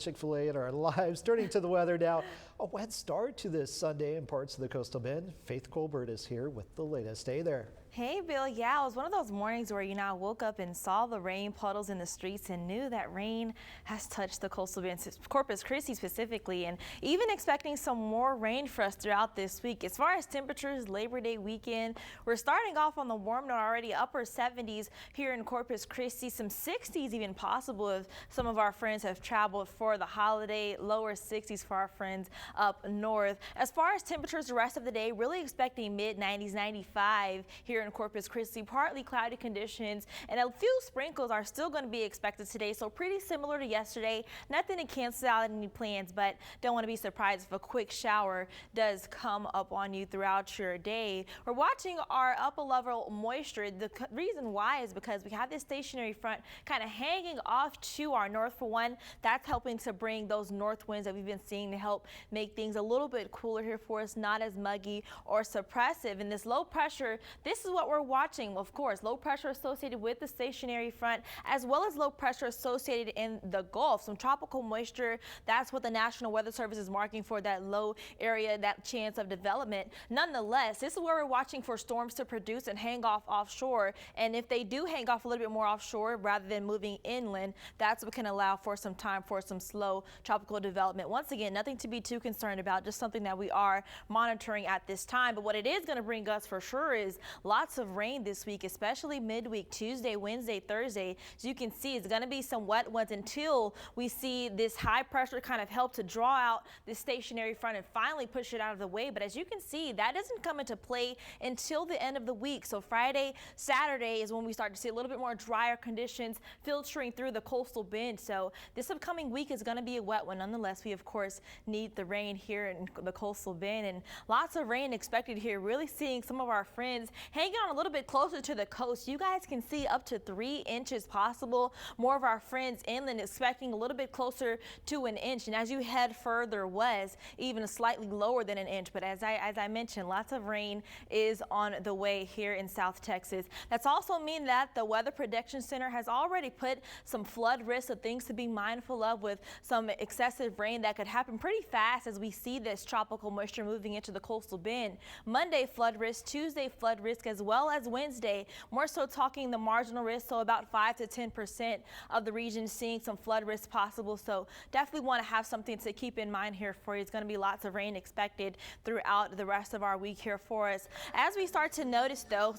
Chick-fil-A in our lives. Turning to the weather now, a wet start to this Sunday in parts of the coastal bend. Faith Colbert is here with the latest. Hey there. Hey Bill, yeah, it was one of those mornings where I woke up and saw the rain puddles in the streets and knew that rain has touched the coastal bend, Corpus Christi specifically, and even expecting some more rain for us throughout this week. As far as temperatures, Labor Day weekend, we're starting off on the warm note already, upper 70s here in Corpus Christi, some 60s even possible if some of our friends have traveled for the holiday, lower 60s for our friends up north. As far as temperatures the rest of the day, really expecting mid 90s, 95 here in Corpus Christi, partly cloudy conditions, and a few sprinkles are still going to be expected today, so pretty similar to yesterday. Nothing to cancel out any plans, but don't want to be surprised if a quick shower does come up on you throughout your day. We're watching our upper level moisture. The reason why is because we have this stationary front kind of hanging off to our north. For one, that's helping to bring those north winds that we've been seeing to help make things a little bit cooler here for us, not as muggy or suppressive. And this low pressure, this is what we're watching. Of course, low pressure associated with the stationary front, as well as low pressure associated in the Gulf. Some tropical moisture, that's what the National Weather Service is marking for that low area, that chance of development. Nonetheless, this is where we're watching for storms to produce and hang off offshore. And if they do hang off a little bit more offshore rather than moving inland, that's what can allow for some time for some slow tropical development. Once again, nothing to be too concerned about, just something that we are monitoring at this time. But what it is going to bring us for sure is lots of rain this week, especially midweek, Tuesday, Wednesday, Thursday. As you can see, it's going to be some wet ones until we see this high pressure kind of help to draw out this stationary front and finally push it out of the way. But as you can see, that doesn't come into play until the end of the week. So Friday, Saturday is when we start to see a little bit more drier conditions filtering through the coastal bend. So this upcoming week is going to be a wet one. Nonetheless, we of course need the rain here in the coastal bend, and lots of rain expected here. Really seeing some of our friends hanging on a little bit closer to the coast. You guys can see up to 3 inches possible. More of our friends inland expecting a little bit closer to an inch, and as you head further west, even slightly lower than an inch. But as I mentioned, lots of rain is on the way here in South Texas. That's also mean that the Weather Prediction Center has already put some flood risks of things to be mindful of, with some excessive rain that could happen pretty fast as we see this tropical moisture moving into the coastal bend. Monday flood risk, Tuesday flood risk, as well as Wednesday. More so talking the marginal risk, so about 5 to 10% of the region seeing some flood risk possible. So definitely want to have something to keep in mind here for you. It's going to be lots of rain expected throughout the rest of our week here for us. As we start to notice though,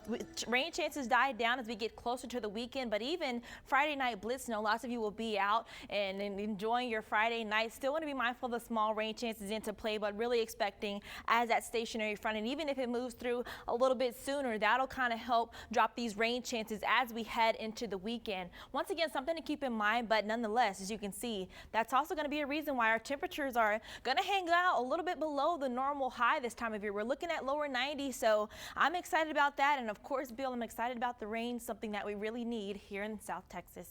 rain chances die down as we get closer to the weekend, but even Friday night blitz, lots of you will be out and enjoying your Friday night. Still want to be mindful of the small rain chances into play, but really expecting as that stationary front, and even if it moves through a little bit sooner, that'll kind of help drop these rain chances as we head into the weekend. Once again, something to keep in mind, but nonetheless, as you can see, that's also going to be a reason why our temperatures are going to hang out a little bit below the normal high this time of year. We're looking at lower 90s, so I'm excited about that. And of course, Bill, I'm excited about the rain, something that we really need here in South Texas.